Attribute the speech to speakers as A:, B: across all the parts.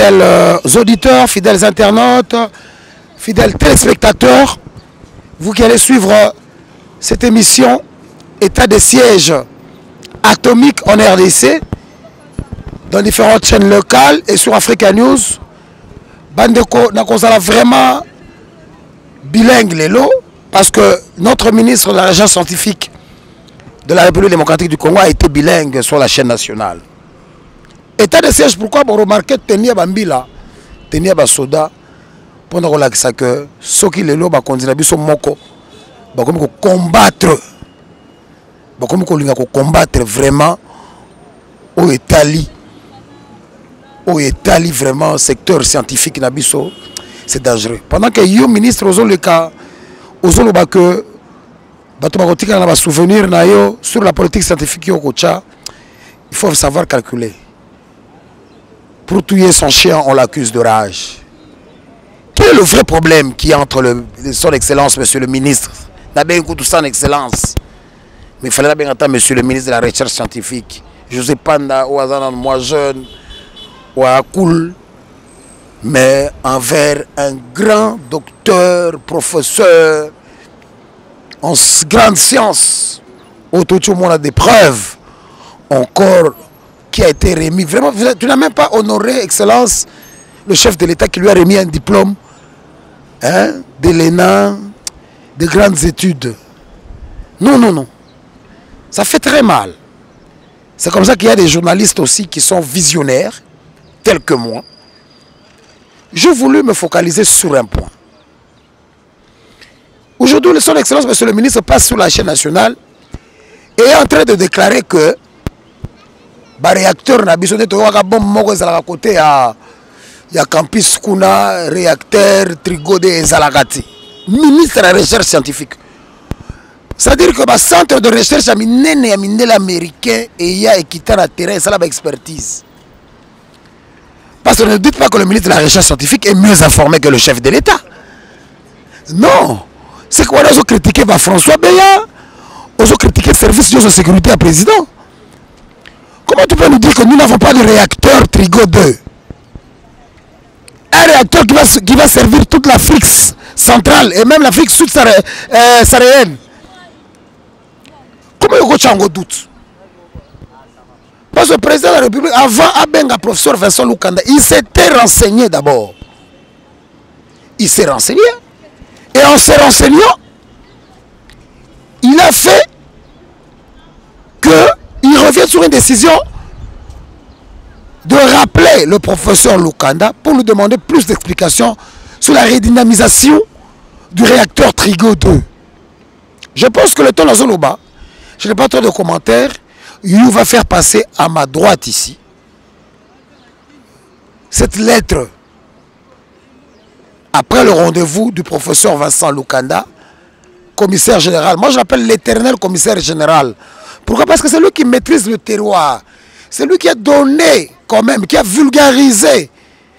A: fidèles auditeurs, fidèles internautes, fidèles téléspectateurs, vous qui allez suivre cette émission État des sièges atomiques en RDC, dans différentes chaînes locales et sur Africa News. Bandeko Nakozala vraiment bilingue Lelo, parce que notre ministre de la Recherche scientifique de la République démocratique du Congo a été bilingue sur la chaîne nationale. État de siège, pourquoi vous remarquez Tenia Bambila, Tenia Basoda, pendant que ceux qui Lelo va continuer à moko, combattre vraiment au Italie vraiment secteur scientifique nabiso, c'est dangereux. Pendant que le ministre Ozoleka Ozoloba que va souvenir sur la politique scientifique il faut savoir calculer. Pour tuer son chien, on l'accuse de rage. Quel est le vrai problème qui est entre son excellence, monsieur le ministre, son excellence, mais il fallait bien entendre monsieur le ministre de la Recherche scientifique, José Panda, ou moi jeune, ou à cool, mais envers un grand docteur, professeur, en grande science, autour du monde a des preuves encore qui a été remis. Vraiment, tu n'as même pas honoré, excellence, le chef de l'État qui lui a remis un diplôme de l'ENA, de grandes études. Non, non, non. Ça fait très mal. C'est comme ça qu'il y a des journalistes aussi qui sont visionnaires, tels que moi. J'ai voulu me focaliser sur un point. Aujourd'hui, son excellence, monsieur le ministre, passe sur la chaîne nationale et est en train de déclarer que le réacteur n'a besoin de à côté il y a campus Kuna, réacteur, Trigode et Zalagati. Ministre de la Recherche scientifique. C'est-à-dire que le centre de recherche américain et il y a équité à terrain et ça la expertise. Parce que ne dites pas que le ministre de la Recherche scientifique est mieux informé que le chef de l'État. Non. C'est qu'on a critiqué François Beya, on a critiqué le service de sécurité à président. Comment tu peux nous dire que nous n'avons pas de réacteur Trigo 2? Un réacteur qui va servir toute l'Afrique centrale et même l'Afrique sud-sahélienne. Comment il y a un doute? Parce que le président de la République, avant Abenga, professeur Vincent Lukanda, il s'était renseigné d'abord. Il s'est renseigné. Et en se renseignant, il a fait qu'il revient sur une décision de rappeler le professeur Lukanda pour lui demander plus d'explications sur la redynamisation du réacteur Trigo 2. Je pense que le temps Zoloba, je n'ai pas trop de commentaires, il va faire passer à ma droite ici cette lettre après le rendez-vous du professeur Vincent Lukanda, commissaire général. Moi je l'appelle l'éternel commissaire général. Pourquoi? Parce que c'est lui qui maîtrise le terroir. C'est lui qui a donné quand même, qui a vulgarisé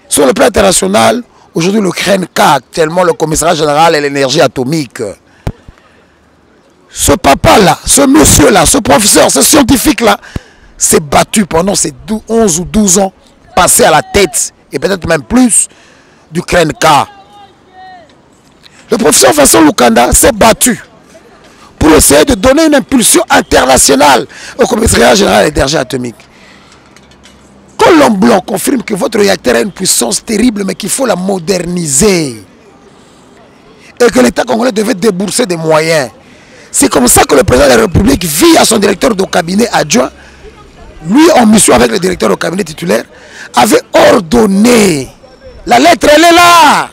A: sur le plan international aujourd'hui le CRENK, actuellement le commissariat général et l'énergie atomique. Ce papa-là, ce monsieur-là, ce professeur, ce scientifique-là s'est battu pendant ces 11 ou 12 ans, passé à la tête, et peut-être même plus, du CRENK. Le professeur Vincent Lukanda s'est battu pour essayer de donner une impulsion internationale au commissariat général de l'énergie atomique. Colombe Blanc confirme que votre réacteur a une puissance terrible, mais qu'il faut la moderniser. Et que l'État congolais devait débourser des moyens. C'est comme ça que le président de la République, via son directeur de cabinet adjoint, lui en mission avec le directeur de cabinet titulaire, avait ordonné. La lettre, elle est là.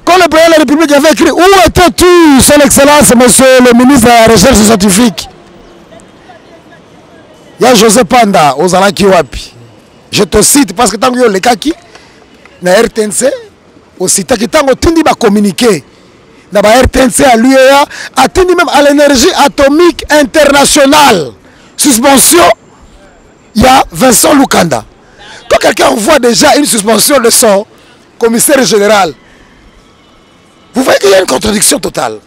A: Quand le président de la République avait écrit « Où étais-tu, son excellence, monsieur le ministre de la Recherche scientifique ?» Il y a José Panda, Ozalaki Wapi. Je te cite parce que tant que le kaki, na RTNC, aussi tant que tu vas communiquer, na RTNC à l'UEA, atteint même à l'énergie atomique internationale. Suspension, il y a Vincent Lukanda. Quand quelqu'un voit déjà une suspension de son commissaire général, vous voyez qu'il y a une contradiction totale.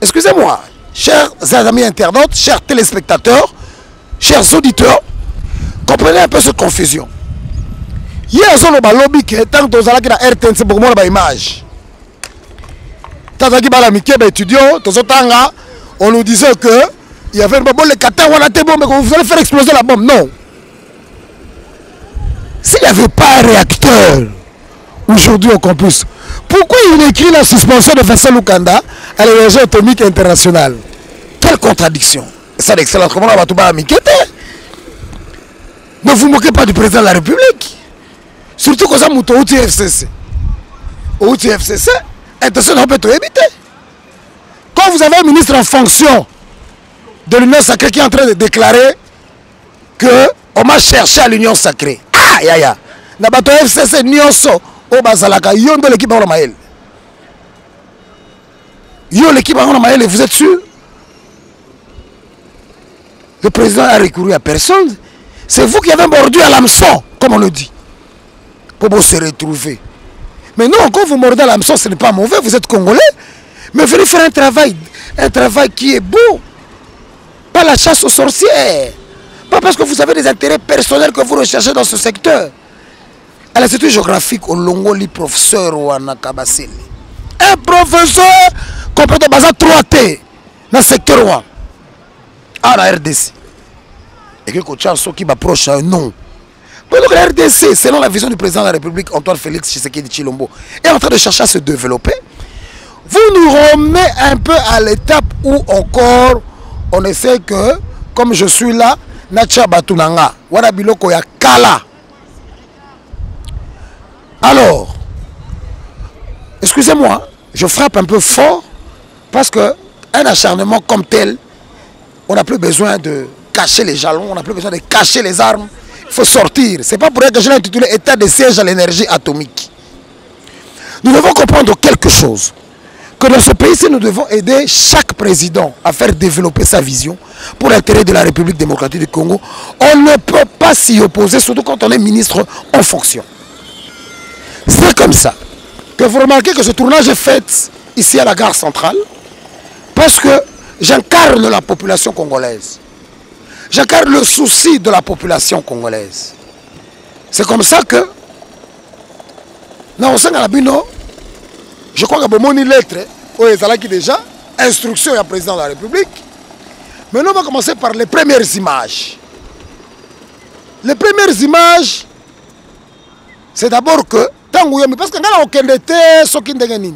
A: Excusez-moi, chers amis internautes, chers téléspectateurs, chers auditeurs, comprenez un peu cette confusion. Hier, on a lobby que tant que la RTNC pour moi la image. Tant que la miké étudiant, on nous disait que il y avait une bombe, les catins, on a été bon, mais vous allez faire exploser la bombe. Non. S'il n'y avait pas un réacteur aujourd'hui au campus, pourquoi il écrit la suspension de Vincent Lukanda à l'énergie atomique internationale? Quelle contradiction. Ça d'excellence. Comment on va tout bas miké? Ne vous moquez pas du président de la République. Surtout que ça mouton au TFCC. Au TFCC, intention n'a pas tout éviter. Quand vous avez un ministre en fonction de l'Union sacrée qui est en train de déclarer qu'on m'a cherché à l'Union sacrée. Ah, ya ya. Na bato FCC nyonso o bazalaka yondo l'équipe en Maël. Yo l'équipe en Maël, vous êtes sûr? Le président a recouru à personne. C'est vous qui avez mordu à l'hameçon, comme on le dit. Pour vous se retrouver. Mais non, quand vous mordez à l'hameçon, ce n'est pas mauvais, vous êtes congolais. Mais venez faire un travail qui est beau. Pas la chasse aux sorcières. Pas parce que vous avez des intérêts personnels que vous recherchez dans ce secteur. À l'Institut géographique, au Longoli, professeur Ouanakabasili. Un professeur complètement basé 3T dans le secteur 1. À la RDC. Et que ceux qui m'approchent, non. Donc la RDC, selon la vision du président de la République, Antoine Félix Tshisekedi Tshilombo, est en train de chercher à se développer. Vous nous remettez un peu à l'étape où encore on essaie que, comme je suis là, Nacha Batunanga, Wanabiloko ya Kala. Alors, excusez-moi, je frappe un peu fort parce qu'un acharnement comme tel, on n'a plus besoin de cacher les jalons, on n'a plus besoin de cacher les armes. Il faut sortir. Ce n'est pas pour rien que je l'ai intitulé État de siège à l'énergie atomique. Nous devons comprendre quelque chose. Que dans ce pays-ci, nous devons aider chaque président à faire développer sa vision pour l'intérêt de la République démocratique du Congo. On ne peut pas s'y opposer, surtout quand on est ministre en fonction. C'est comme ça que vous remarquez que ce tournage est fait ici à la gare centrale parce que j'incarne la population congolaise. J'incarne le souci de la population congolaise. C'est comme ça que je crois que mon lettre, qui déjà instruction du président de la République. Maintenant, on va commencer par les premières images. Les premières images, c'est d'abord que parce que nous avons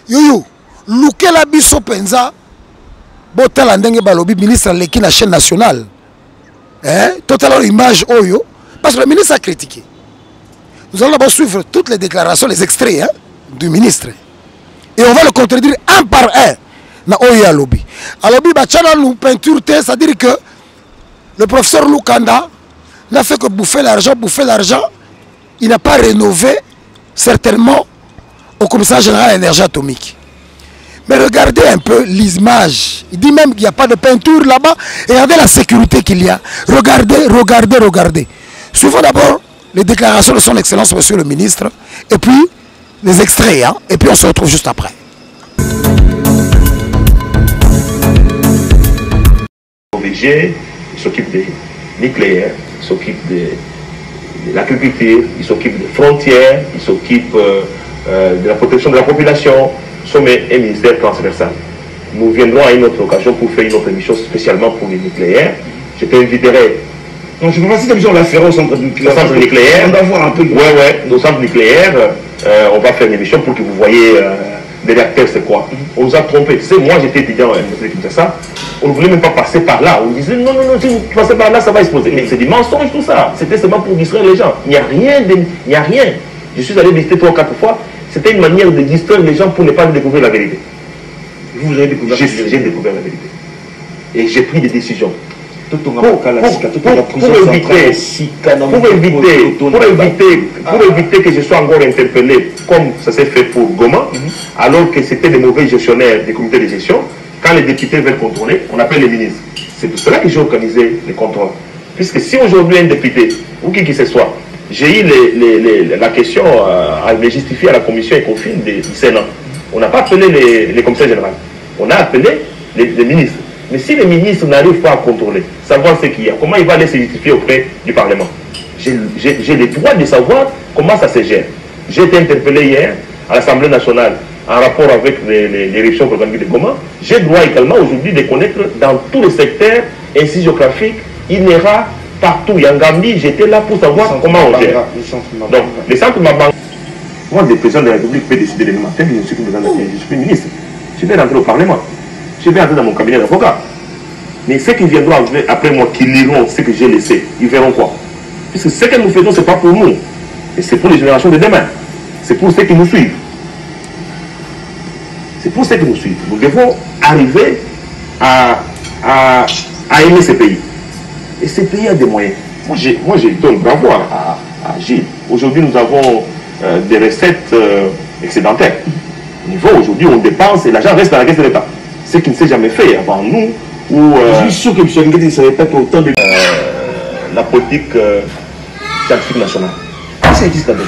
A: Yoyo, Lukela Biso Penza, Botala Ndenge Balobi, ministre de la chaîne nationale. Totalement image Oyo, parce que le ministre a critiqué. Nous allons d'abord suivre toutes les déclarations, les extraits du ministre. Et on va le contredire un par un. Na Oyo Alobi. Alobi, Bachana nous peinture, c'est-à-dire que le professeur Lukanda n'a fait que bouffer l'argent. Il n'a pas rénové certainement au commissariat général à l'énergie atomique. Mais regardez un peu l'image. Il dit même qu'il n'y a pas de peinture là-bas. Et regardez la sécurité qu'il y a. Regardez. Suivons d'abord les déclarations de son Excellence, Monsieur le Ministre. Et puis les extraits. Et puis on se retrouve juste après.
B: OVG, il s'occupe des nucléaires, il s'occupe de l'agriculture, il s'occupe des frontières, il s'occupe de la protection de la population. Nous sommes un ministère transversal. Nous viendrons à une autre occasion pour faire une autre émission spécialement pour les nucléaires. Je t'inviterai.
C: Donc je ne sais pas si l'émission on la fera au centre nucléaire.
B: Au centre nucléaire.
C: On doit voir un peu.
B: Ouais, nos centres nucléaires, on va faire une émission pour que vous voyez les réacteurs c'est quoi. On nous a trompés. C'est moi j'étais étudiant à l'université de Kinshasa. On ne voulait même pas passer par là. On disait non, si vous passez par là, ça va exploser. Mais c'est des mensonges tout ça. C'était seulement pour distraire les gens. Il n'y a rien. Je suis allé visiter 3 ou 4 fois. C'était une manière de distraire les gens pour ne pas découvrir la vérité.
C: Vous avez découvert la vérité.
B: J'ai découvert la vérité. Et j'ai pris des décisions. Pour éviter que je sois encore interpellé comme ça s'est fait pour Goma, alors que c'était des mauvais gestionnaires des comités de gestion. Quand les députés veulent contrôler, on appelle les ministres. C'est pour cela que j'ai organisé les contrôles. Puisque si aujourd'hui un député, ou qui que ce soit, j'ai eu la question à me justifier à la commission ECOFIN du Sénat. On n'a pas appelé les commissaires généraux. On a appelé les ministres. Mais si les ministres n'arrivent pas à contrôler, savoir ce qu'il y a, comment il va aller se justifier auprès du Parlement? j'ai le droit de savoir comment ça se gère. J'ai été interpellé hier à l'Assemblée nationale en rapport avec l'érection programmée de Goma. J'ai le droit également aujourd'hui de connaître dans tous les secteurs ainsi géographiques, INERA, partout. Yangami, j'étais là pour savoir comment on gère. Donc, les centres Mabanga. Moi, le président de la République peut décider demain matin que je suis président de la République, je suis ministre. Je vais rentrer au Parlement. Je vais entrer dans mon cabinet d'avocat. Mais ceux qui viendront après moi, qui liront ce que j'ai laissé, ils verront quoi? Puisque ce que nous faisons, ce n'est pas pour nous. Et c'est pour les générations de demain. C'est pour ceux qui nous suivent. C'est pour ceux qui nous suivent. Nous devons arriver à aimer ce pays. Et ce pays a des moyens. Moi, je donne bravo à Gilles. Aujourd'hui, nous avons des recettes excédentaires. Au niveau aujourd'hui, on dépense et l'argent reste dans la caisse de l'État. Ce qui ne s'est jamais fait avant nous.
C: Je suis sûr que M. Nguédi ne savait pas qu'autant de...
B: la politique scientifique nationale.
C: Ça existe d'abord.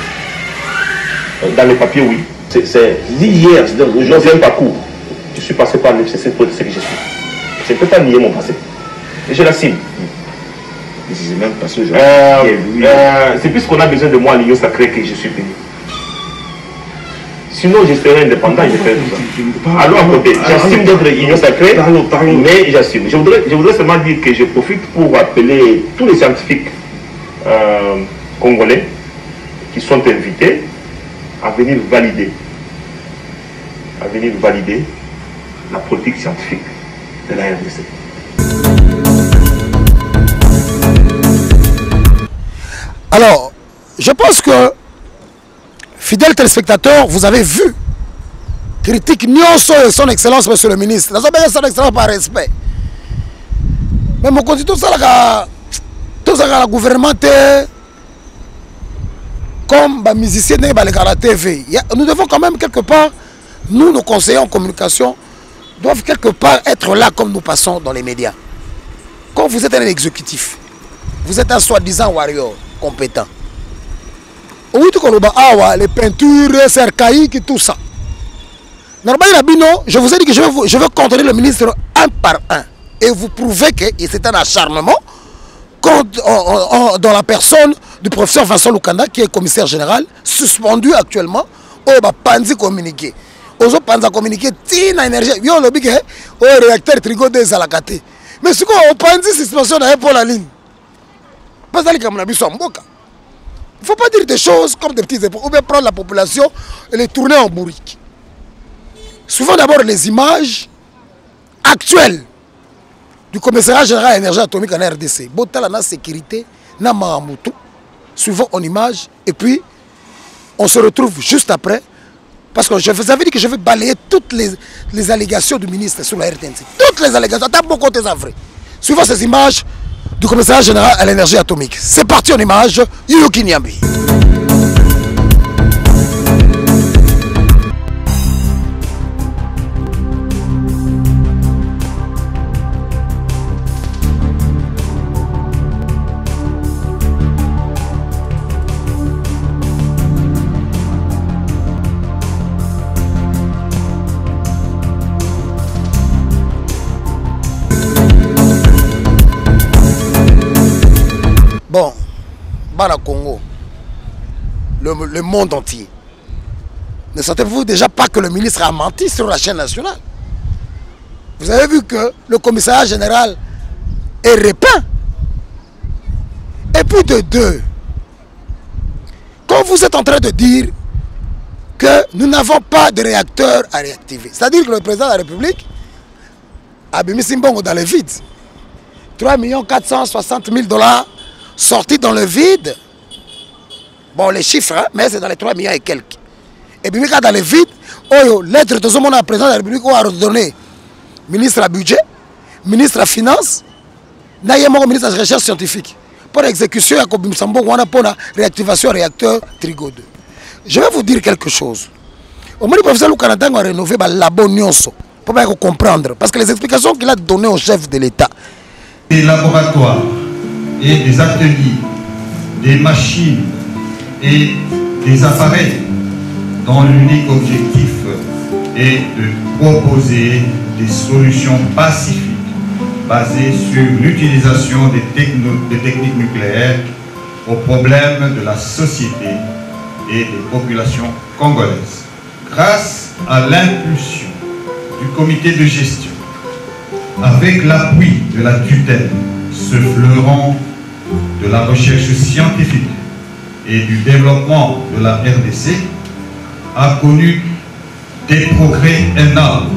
B: Dans les papiers, oui. C'est
C: hier,
B: je viens un parcours. Je suis passé par l'FCC pour ce que je suis. Je ne peux pas nier mon passé. Et je l'assume.
C: C'est même parce que
B: c'est puisqu'on a besoin de moi à l'Union sacrée que je suis venu. Sinon, je serais indépendant, je ferais tout ça. Alors, à côté, j'assume d'être Union sacrée, mais j'assume. Je voudrais seulement dire que je profite pour appeler tous les scientifiques congolais qui sont invités à venir valider la politique scientifique de la RDC.
A: Alors, je pense que, fidèles téléspectateurs, vous avez vu, critique Nyonso et son excellence, monsieur le ministre. Nous avons son excellence par respect. Mais mon continent, tout ça, le gouvernement, comme les musiciens de la TV, nous devons quand même quelque part, nous, nos conseillers en communication, doivent quelque part être là comme nous passons dans les médias. Quand vous êtes un exécutif, vous êtes un soi-disant warrior compétent. Oui, les peintures, les cercaïques, tout ça. Je vous ai dit que je vais contrôler le ministre un par un. Et vous prouvez que c'est un acharnement dans la personne du professeur Vincent Lukanda, qui est commissaire général, suspendu actuellement, au Panzi communiqué. Aux Panza communiqué, Tina énergie, yo le big au réacteur Trigo des Alakate. Mais ce qu'on Panzi suspension pour la ligne. Pas ça comme la en boca. Il ne faut pas dire des choses comme des petits époux, ou bien prendre la population et les tourner en bourrique. Souvent d'abord les images actuelles du commissariat général à l'énergie atomique en RDC. Botala na sécurité, na Mahamutu, souvent en image, et puis on se retrouve juste après, parce que je vous avais dit que je vais balayer toutes les allégations du ministre sur la RTNC. Toutes les allégations, t'as beaucoup de vrai. Suivant ces images du commissariat général à l'énergie atomique. C'est parti en image, Yuki Nyambi. Bon, Bana Congo, le monde entier. Ne sentez-vous déjà pas que le ministre a menti sur la chaîne nationale? Vous avez vu que le commissariat général est repeint. Et puis de deux, quand vous êtes en train de dire que nous n'avons pas de réacteur à réactiver, c'est-à-dire que le président de la République a mis Simbongo dans le vide. 3 460 000 $ sortis dans le vide. Bon, les chiffres, hein, mais c'est dans les 3 millions et quelques. Et puis, dans le vide, lettre de ce monde à président de la République a redonné ministre à budget, ministre à finance, ministre à recherche scientifique. Pour l'exécution, il y a pour la réactivation réacteur Trigo 2. Je vais vous dire quelque chose. Au moins, le professeur Lukanda a rénové le labo Nyonso pour comprendre. Parce que les explications qu'il a données au chef de l'État.
D: Des laboratoires et des ateliers, des machines et des appareils dont l'unique objectif est de proposer des solutions pacifiques basées sur l'utilisation des techniques nucléaires aux problèmes de la société et des populations congolaises. Grâce à l'impulsion du comité de gestion, avec l'appui de la tutelle, ce fleuron de la recherche scientifique et du développement de la RDC a connu des progrès énormes,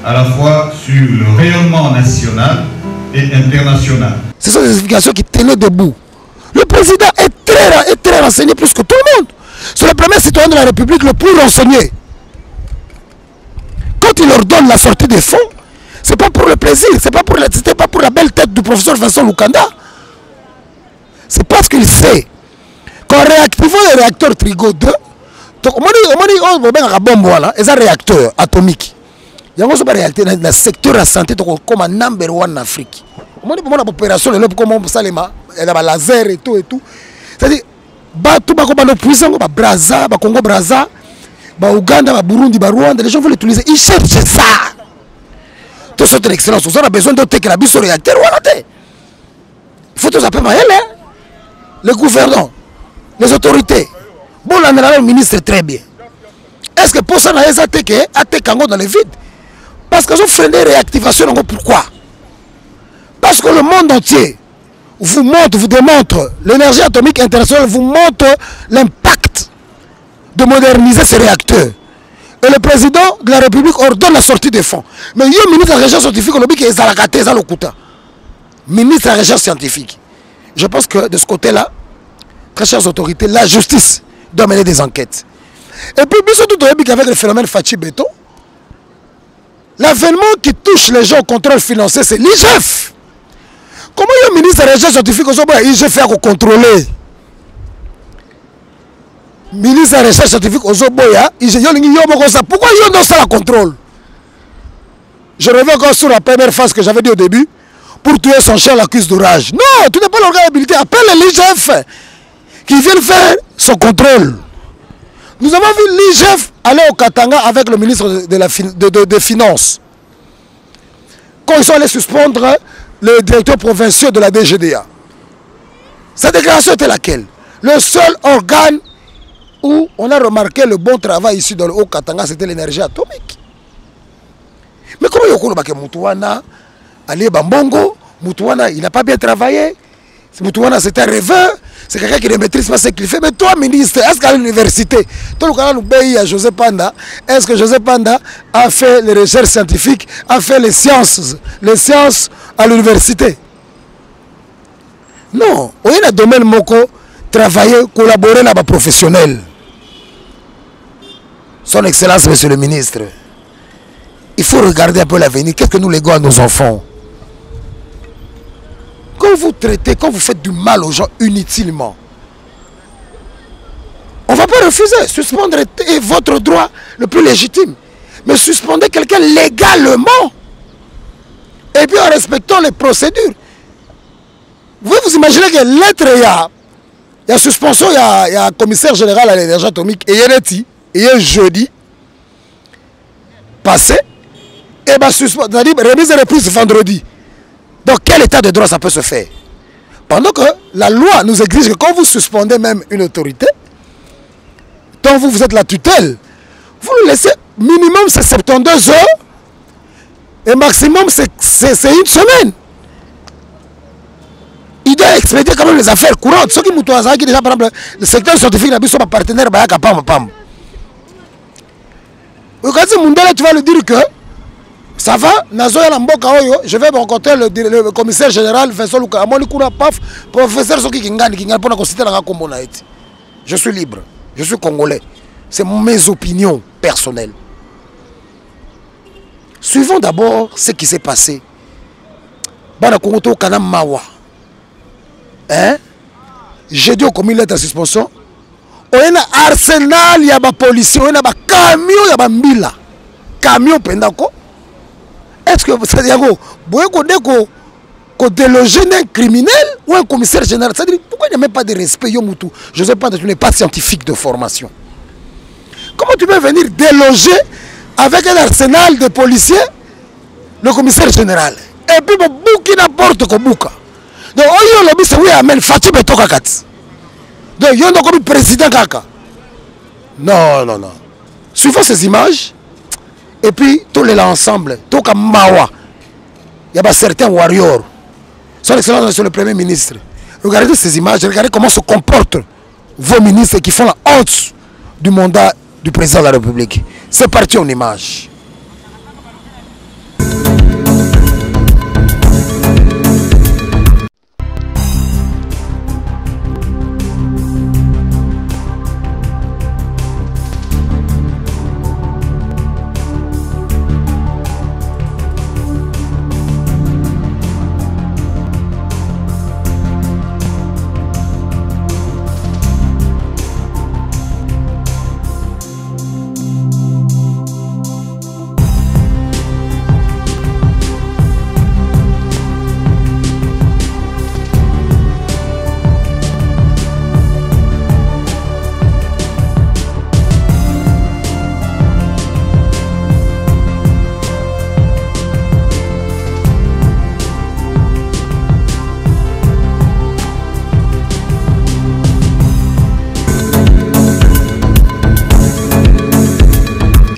D: à la fois sur le rayonnement national et international.
A: Ce sont des explications qui tenaient debout. Le président est très renseigné plus que tout le monde. C'est le premier citoyen de la République le plus renseigné. Quand il ordonne la sortie des fonds, c'est pas pour le plaisir, c'était pas pour la belle tête du professeur Vincent Lukanda. C'est parce qu'il sait qu'en réactivant les réacteurs Trigo 2, c'est un réacteur atomique. Il y a un réacteur dans le secteur de la santé comme un number one en Afrique. On a une opération, comme ça, il y a laser et tout. C'est-à-dire, tout le puissant, Brazza, Congo Brazza, Ouganda, Burundi, Rwanda, les gens veulent l'utiliser. Ils cherchent ça. Tout ça, c'est l'excellence. On a besoin de que la bise au réacteur. Il faut tout ça. Le gouvernement, les autorités. Bon, on a le ministre très bien. Est-ce que pour ça, on a attaqué dans le vide? Parce qu'ils ont freiné la réactivation. Pourquoi? Parce que le monde entier vous montre, vous démontre, l'énergie atomique internationale vous montre l'impact de moderniser ces réacteurs. Et le président de la République ordonne la sortie des fonds. Mais il y a un ministre de la recherche scientifique qui est à ministre de la recherche scientifique. Je pense que de ce côté-là, très chères autorités, la justice doit mener des enquêtes. Et puis, surtout avec le phénomène Fachi Beto, l'avènement qui touche les gens au contrôle financier, c'est l'IGF. Comment il y a un ministre de la recherche scientifique qui IGF fait contrôler? Ministre de la recherche scientifique pourquoi il y a ça la contrôle? Je reviens encore sur la première phase que j'avais dit au début. Pour tuer son chien, l'accuse d'orage. Non, tu n'es pas l'organe habilité. Appelle l'IGF qui viennent faire son contrôle. Nous avons vu l'IGF aller au Katanga avec le ministre des Finances. Quand ils sont allés suspendre le directeur provincial de la DGDA. Sa déclaration était laquelle? Le seul organe où on a remarqué le bon travail ici dans le Haut-Katanga, c'était l'énergie atomique. Mais comment il y a Moutouana, Ali Bambongo, Moutouana, il n'a pas bien travaillé. Moutouana, c'est un rêveur. C'est quelqu'un qui ne maîtrise pas ce qu'il fait. Mais toi, ministre, est-ce qu'à l'université, toi, le à José Panda, est-ce que José Panda a fait les recherches scientifiques, a fait les sciences à l'université? Non. On a un domaine moko, travailler, collaborer là-bas professionnel. Son Excellence, Monsieur le ministre, il faut regarder un peu l'avenir. Qu'est-ce que nous léguons à nos enfants? Quand vous traitez, quand vous faites du mal aux gens inutilement, on ne va pas refuser. Suspendre est votre droit le plus légitime. Mais suspendez quelqu'un légalement. Et puis en respectant les procédures. Vous imaginez que l'être, il y a suspension, il y a un commissaire général à l'énergie atomique, et il y a jeudi passé, et bien suspension, remise et reprise vendredi. Dans quel état de droit ça peut se faire? Pendant que la loi nous exige que quand vous suspendez même une autorité, tant vous êtes la tutelle, vous le laissez minimum c'est 72 heures et maximum c'est une semaine. Il doit expédier quand même les affaires courantes. Ceux qui nous déjà, par exemple, le secteur scientifique n'a pas son partenaire, tu vas lui dire que ça va, je vais rencontrer le commissaire général Vincent Luka. Professeur Soki Kingani, je suis libre, je suis congolais. C'est mes opinions personnelles. Suivons d'abord ce qui s'est passé. J'ai dit au commis lettre de suspension. On a un arsenal, il y a des policiers, on a des camions, il y a des mbila. Camion pendako. Est-ce que c'est-à-dire qu'on déloge un criminel ou un commissaire général? C'est-à-dire pourquoi il n'y a même pas de respect? Je ne sais pas, tu n'es pas scientifique de formation. Comment tu peux venir déloger avec un arsenal de policiers le commissaire général? Et puis, bouki n'importe quoi. Donc, on y a oui, amen, Fatou Beto Kakati. Donc, il y a un président Kaka. Non, non, non. Suivant ces images, et puis tous les ensemble, tout comme Mawa, il y a certains warriors. Son Excellence, Monsieur le Premier ministre, regardez ces images, regardez comment se comportent vos ministres qui font la honte du mandat du président de la République. C'est parti en image.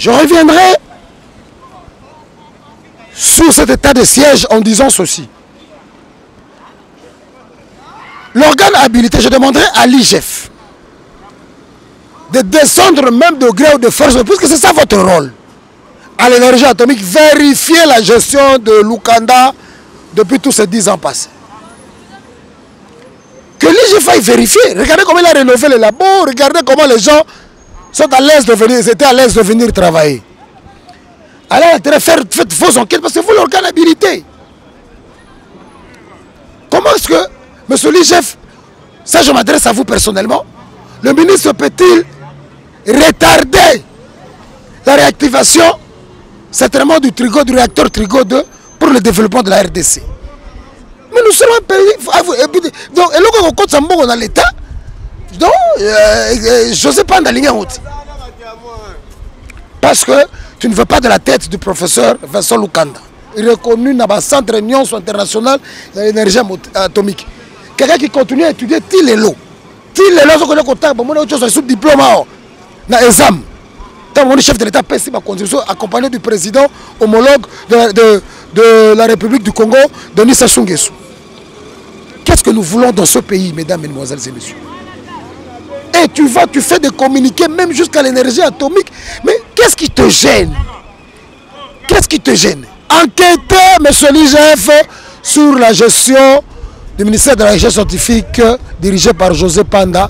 A: Je reviendrai sur cet état de siège en disant ceci. L'organe habilité, je demanderai à l'IGF de descendre même de gré ou de force, puisque c'est ça votre rôle. À l'énergie atomique, vérifier la gestion de Lukanda depuis tous ces 10 ans passés. Que l'IGF aille vérifier. Regardez comment il a rénové les labos, regardez comment les gens sont à l'aise de venir, ils étaient à l'aise de venir travailler. Allez, faites vos enquêtes parce que vous l'organe habilité. Comment est-ce que, monsieur l'IGF, ça je m'adresse à vous personnellement, le ministre peut-il retarder la réactivation, certainement du réacteur Trigo 2 pour le développement de la RDC? Mais nous sommes un pays, donc, et là on compte ça dans l'État. Donc, José Panda Lignaouti. Parce que tu ne veux pas de la tête du professeur Vincent Lukanda, reconnu dans le centre Union international de l'énergie atomique. Quelqu'un qui continue à étudier tous les lots. Tous les lots, on a contact, on a un sous-diplôme dans l'examen. Tant que chef de l'État paie ma constitution accompagné du président homologue de la République du Congo, Denis Sassou Nguesso. Qu'est-ce que nous voulons dans ce pays, mesdames, mesdemoiselles et messieurs? Et tu fais des communiqués même jusqu'à l'énergie atomique. Mais qu'est-ce qui te gêne? Qu'est-ce qui te gêne? Enquêtez, monsieur l'IGF, sur la gestion du ministère de la Recherche scientifique dirigé par José Panda.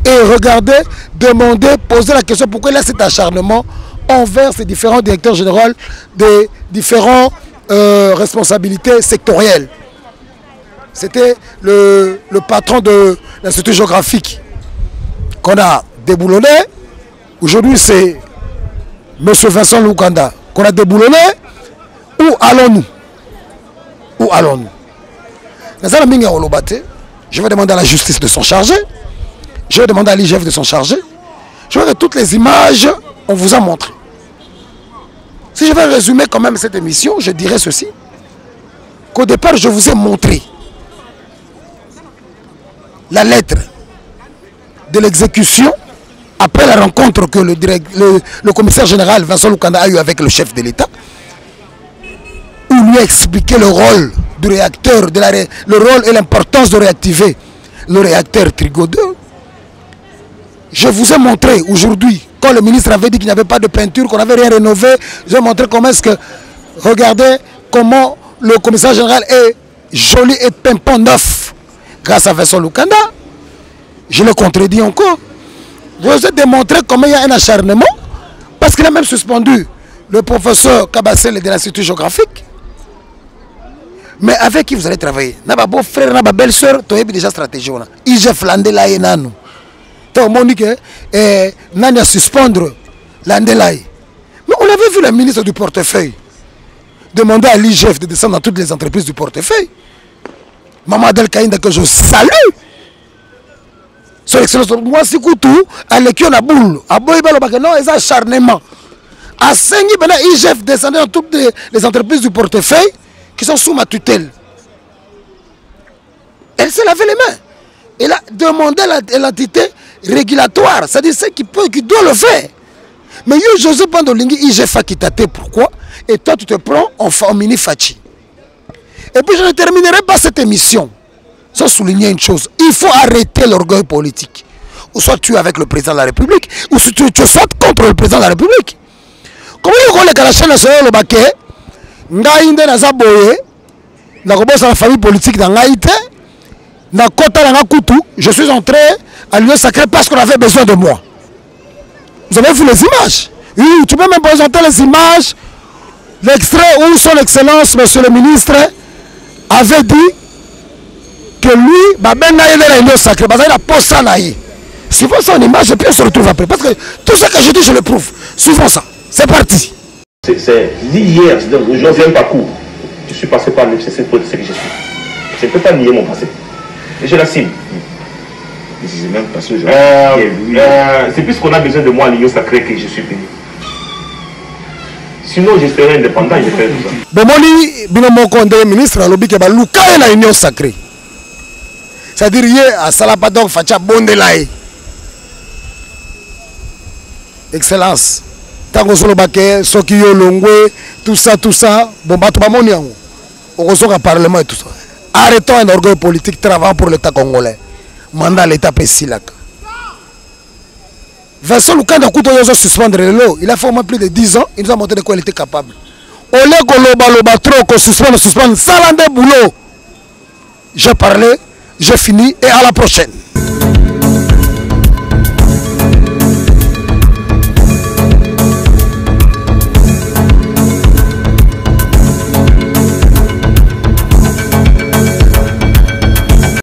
A: Et regardez, demandez, posez la question pourquoi il a cet acharnement envers ces différents directeurs généraux des différentes responsabilités sectorielles. C'était le patron de l'Institut géographique qu'on a déboulonné. Aujourd'hui, c'est M. Vincent Lukanda qu'on a déboulonné. Où allons-nous? Où allons-nous? Je vais demander à la justice de s'en charger. Je vais demander à l'IGF de s'en charger. Je veux que toutes les images, on vous a montré. Si je vais résumer quand même cette émission, je dirais ceci. Qu'au départ, je vous ai montré la lettre de l'exécution après la rencontre que le commissaire général Vincent Lukanda a eu avec le chef de l'État, où il lui a expliqué le rôle du réacteur, le rôle et l'importance de réactiver le réacteur Trigo 2. Je vous ai montré aujourd'hui, quand le ministre avait dit qu'il n'y avait pas de peinture, qu'on n'avait rien rénové, je vais montrer comment est-ce que, regardez comment le commissaire général est joli et pimpant neuf grâce à Vincent Lukanda. Je le contredis encore. Je vous ai démontré comment il y a un acharnement, parce qu'il a même suspendu le professeur Kabassel de l'Institut géographique. Mais avec qui vous allez travailler? N'a beau frère, n'a belle-sœur, tu as déjà stratégie. IGF Landela et Nanou. Tu as dit que Nani a suspendre Landelaï. Mais on avait vu le ministre du portefeuille demander à l'IGF de descendre dans toutes les entreprises du portefeuille. Maman Adel Kaïnda que je salue. Son excellence, moi si Koutou, à l'équipe na boule, à Boïbalo non, ils ont acharnement. À Sengi, IGF descendait dans toutes les entreprises du portefeuille qui sont sous ma tutelle. Elle s'est lavé les mains. Il a demandé à l'entité régulatoire, c'est-à-dire ceux qui doivent le faire. Mais yo, Joseph Bandolingi, IG Fakitate, pourquoi? Et toi, tu te prends en mini fachi. Et puis, je ne terminerai pas cette émission sans souligner une chose. Il faut arrêter l'orgueil politique. Ou soit tu es avec le président de la République, ou soit tu sois contre le président de la République. Comment il y a la chaîne nationale le baquet, Ngaïnde Nazaboye, la famille politique dans Ngaïté, dans Kota Kutu, je suis entré à l'Union sacrée parce qu'on avait besoin de moi. Vous avez vu les images? Oui, tu peux même présenter les images, l'extrait où son excellence, monsieur le ministre, avait dit que lui, ben la l'Union sacrée, il a posé ça. Suivons ça en image et puis on se retrouve après. Parce que tout ce que je dis, je le prouve. Suivons ça. C'est parti.
B: C'est dit hier, je ne viens pas court. Je suis passé par l'FCC pour ce que je suis. Je ne peux pas nier mon passé. Et je l'assume.
C: C'est même parce que
B: c'est plus qu'on a besoin de moi à l'Union sacrée que je suis payé. Sinon, je serais indépendant, je ferais tout ça.
A: Bomoli, Binomoko, ministre, a l'objet de la l'Union sacrée. C'est-à-dire, hier, à Salapadok, Facha Bondelaï. Excellence. Tango solo baké, Sokiyo Longwe, tout ça, bon, bah, tout le monde au ressort parlement et tout ça. Arrêtons un orgueil politique, travaillant pour l'État congolais. Mandat l'État Pessilak. Vincent Lukanda Kouto Yozo suspendre le lot. Il a fait au moins plus de 10 ans, il nous a montré de quoi il était capable. Olé Loba trop, qu'on suspende, Salandé boulot. J'ai parlé, j'ai fini et à la prochaine.